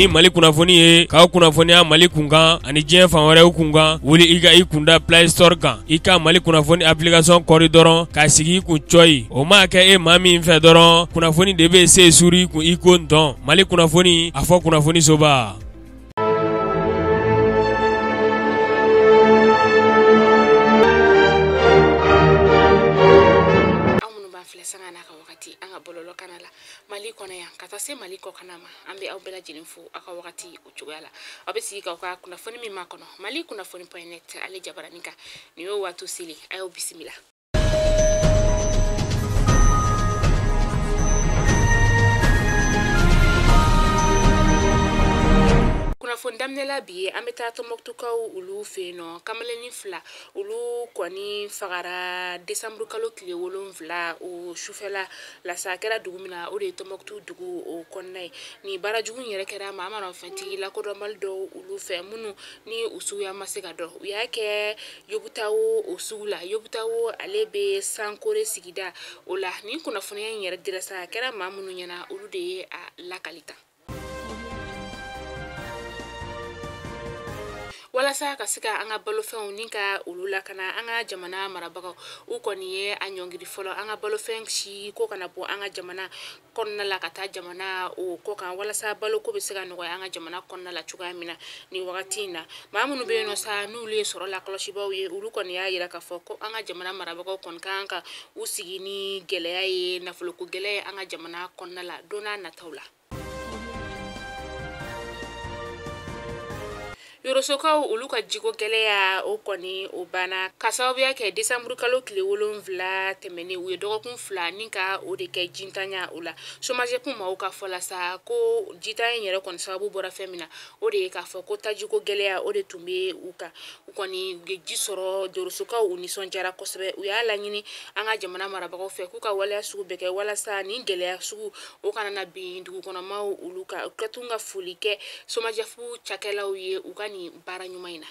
ni Mali kunnafoni ye k'aw kunnafoniya Mali kunkan ani diɲɛ fan wɛrɛw kunkan wuli i ka i kunda Play Store kan i ka Mali kunnafoni application kɔri dɔrɔn k'a sigi i kun cɔyi o ma kɛ e maa min fɛ dɔrɔn kunnafoni de bɛ se suri i kun i ko ntɔn Mali kunnafoni a fɔ kunnafoni soba. Mali kɔnɔ yan ka taa se Mali kɔ kana ma an bɛ aw bɛɛ lajɛlen fo aw ka wagati o cogoya la aw bɛ sigi k'aw ka kunnafoni min ma kɔnɔ Mali kunnafoni.net ale jabaranin kan nin y'o waati seli a y'o bisimila. Kunnafoni daminɛla bi an bɛ taa Tɔnbukutukaw olu fɛ yen nɔ kamaleni 2 olu kɔni fagara décembre kalo tile 7 o sufɛla la sa kɛra dugu min na o de ye Tɔnbukutu dugu o kɔnɔna ye ni baarajugu yɛrɛ kɛra maa ma fɛntigi lakodɔnbali dɔw olu fɛ minnu ni u suguya ma se ka dɔn u y'a kɛ Yobutawo o sugu la Yobutawo ale bɛ Sankore sigida o la ni kunnafoniya in yɛrɛ dira sa kɛra maa minnu ɲɛna olu de ye a lakalita. Walasa ka se ka an ka balofɛnw ni ka olu lakana an ka jamana marabagaw u kɔni ye a ɲɔngiri fɔlɔ an ka balofɛn si ko kana bɔ an ka jamana kɔnɔna la ka taa jamana o kɔ kan walasa baloko bɛ se ka nɔgɔya an ka jamana kɔnɔna la cogoya min na ni wagati in na maa minnu bɛ yen nɔ sa n'olu ye sɔrɔ la kɔlɔsibaw ye olu kɔni y'a jira k'a fɔ ko an ka jamana marabagaw kɔni kan ka u sigi ni gɛlɛya ye nafoloko gɛlɛya ye an ka jamana kɔnɔna la don n'a nataw la. Yorosokaw olu ka jiko gɛlɛya o kɔni o bana ka sababuya kɛ décembre kalo tile 7 tɛmɛnen u ye dɔgɔkun 2 ni ka o de kɛ jintanya o la chômage kun maaw ka fɔ la sa ko jitanya yɛrɛ kɔni sababu bɔra fɛn min na o de ye k'a fɔ ko tajiko gɛlɛya o de tun bɛ u kan u kɔni u ye ji sɔrɔ Yorosokaw u nisɔndiyara kosɛbɛ u y'a laɲini an ka jamana marabagaw fɛ k'u ka waleya sugu bɛɛ kɛ walasa ni gɛlɛya sugu o kana na bin dugukɔnɔmaw olu kan u ka tun ka foli kɛ chômage cakɛlaw ye u ka ni baara ɲuman in na.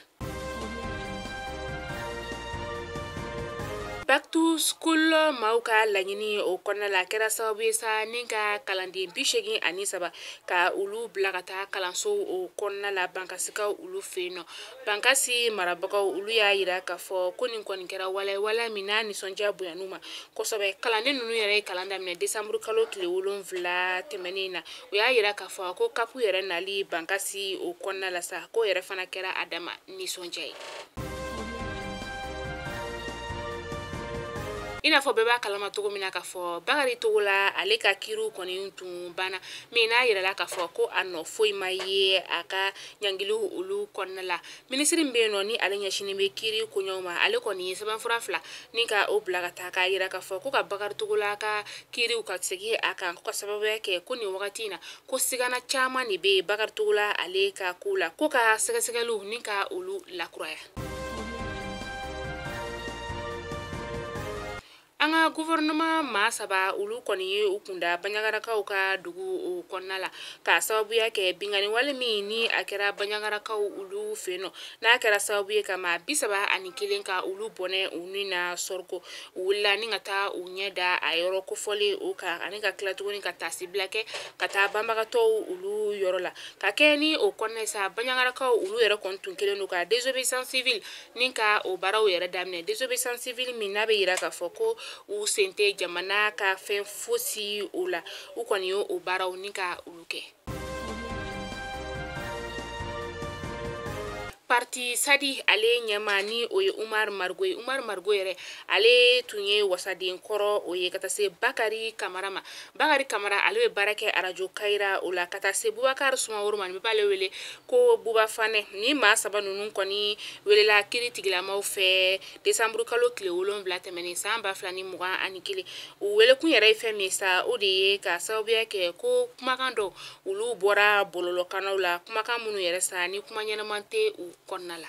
Back to school maaw ka laɲini o kɔnɔna la kɛra sababu ye sa ni ka kalanden 83 ka olu bila ka taa kalanso o kɔnɔna la bankasikaw olu fɛ yen nɔ bankasi marabagaw olu y'a jira k'a fɔ ko nin kɔni kɛra wala min n'a nisɔndiya bonyanu ma kosɛbɛ kalanden ninnu yɛrɛ ye kalan daminɛ décembre kalo tile 7 tɛmɛnen na u y'a jira k'a fɔ ko kapu yɛrɛ nali bankasi o kɔnɔna la sa ko yɛrɛ fana kɛra a dama nisɔndiya ye. I n'a fɔ bɛɛ b'a kalama cogo min na k'a fɔ Bakari Togola ale ka kiiriw kɔni tun banna mais n'a yirala k'a fɔ ko a nɔ foyi ma ye a ka ɲangiliw olu kɔnɔna la minisiri min bɛ yen nɔ ni ale ɲɛsinen bɛ kiiri koɲɛw ma ale kɔni ye sɛbɛnfura 2 ni ka o bila ka taa k'a jira k'a fɔ ko ka Bakari Togola ka kiiriw ka segin a kan ko ka sababuya kɛ ko nin wagati in na ko sigana caman de bɛ Bakari Togola ale ka ko la ko ka sɛgɛsɛgɛliw ni ka olu lakuraya. An ka gouvernement maa 3 olu kɔni ye u kunda Banyangarakaw ka dugu o kɔnɔna la ka sababuya kɛ bingani wale min ni a kɛra Banyangarakaw olu fɛ yen nɔ n'a kɛra sababu ye ka maa 31 ka olu bɔnɛ u ni na sɔriko u wulila ni ka taa u ɲɛ da a yɔrɔ kofɔlen o kan ani ka tila tuguni ka taa sibila kɛ ka taa banbagatɔw olu yɔrɔ la ka kɛ ni o kɔnɔna sa Banyangarakaw olu yɛrɛ kɔni tun kelen don ka désobéissance civile ni ka o baaraw yɛrɛ daminɛ désobéissance civile min n'a bɛ jira k'a fɔ ko u sen tɛ jamana ka fɛn fosi o la u kɔni ye o baaraw ni ka olu kɛ. Parti Sadi ale ɲɛma ni o ye Umar Margo ye Umar Margo yɛrɛ ale tun ye wasaden kɔrɔ o ye ka taa se Bakari Kamara ma Bakari Kamara ale bɛ baara kɛ radio Kayira o la ka taa se Bubakari Sumaworo ma ni b'ale wele ko Buba Fane ni maa 3 ninnu kɔni welela kiiri tigilamaw fɛ décembre kalo tile 7 tɛmɛnen san 2021 u welekun yɛrɛ ye fɛn min sa o de ye ka sababuya kɛ ko kumakan dɔw olu bɔra bɔlɔlɔkannaw la kumakan minnu yɛrɛ sa ni kuma ɲɛnaman tɛ u kɔnɔna la.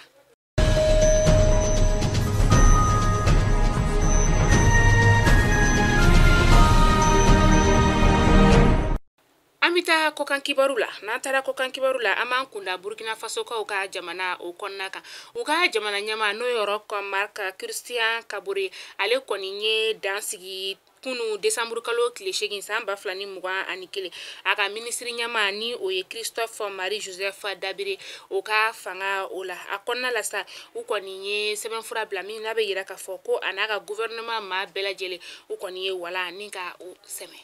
An bɛ taa kɔkan kibaru la n'an taara kɔkan kibaru la an b'an kunda Burkina Faso kaw ka jamana o kɔnɔna kan u ka jamana ɲɛmaa n'o yɔrɔ Marc Christian Kabore ale kɔni ye dansigi kunu Desambre kalo tile 8 san 2021 a ka ministre ɲɛma ni o ye Christophe Marie Joseph Dabire o ka fanga o la a kɔnɔna la sa u kɔni ye sɛbɛnfura bila min n'a bɛ yira k'a fɔ ko a n'a ka gouvernement maa bɛɛ lajɛlen u kɔni ye wala ni ka o sɛmɛ.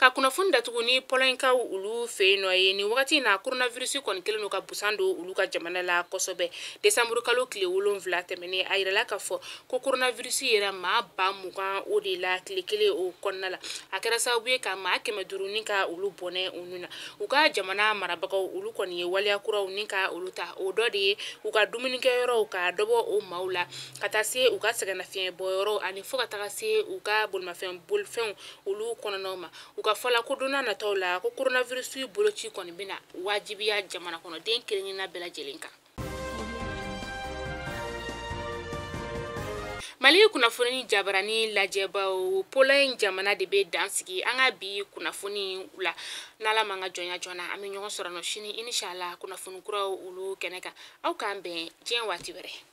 Ka kunnafoni datugu ni Pɔlɔnkaw olu fe yen nɔ ye ni wagati na coronavirus kɔni kelen ka busan do olu ka jamana la kosɛbɛ. Desambre kalo tile 7 tɛmɛnen a yirala k'a fɔ ko coronavirus yɛrɛ maa 20 o de la tile kelen o kɔnɔna la a kɛra sababu ye ka maa 500 ni ka olu bɔnɛ u nun na u ka jamana marabagaw olu kɔni ye waliya kuraw ni ka olu ta o dɔ de ye u ka dumunikɛyɔrɔw ka dɔbɔ o maaw la ka taa se u ka sɛgɛnnafiɲɛ bɔyɔrɔ ani fo ka taga se u ka bolimafɛn bolifɛnw olu kɔnɔnaw ma u ka fɔla ko donna nataw la ko coronavirus boloci kɔni bɛna wajibiya jamana kɔnɔden kelenkelenna bɛɛ lajɛlen kan. Mali kunnafoni jabarani lajɛbaw Pɔlɔn jamana de bɛ dansigi an ka bi kunnafoni la n'Ala man ka jɔnya joona an bɛ ɲɔgɔn sɔrɔ nɔ sini inshallah kunnafoni kuraw olu kɛnɛ kan aw k'an bɛn diɲɛ waati wɛrɛ.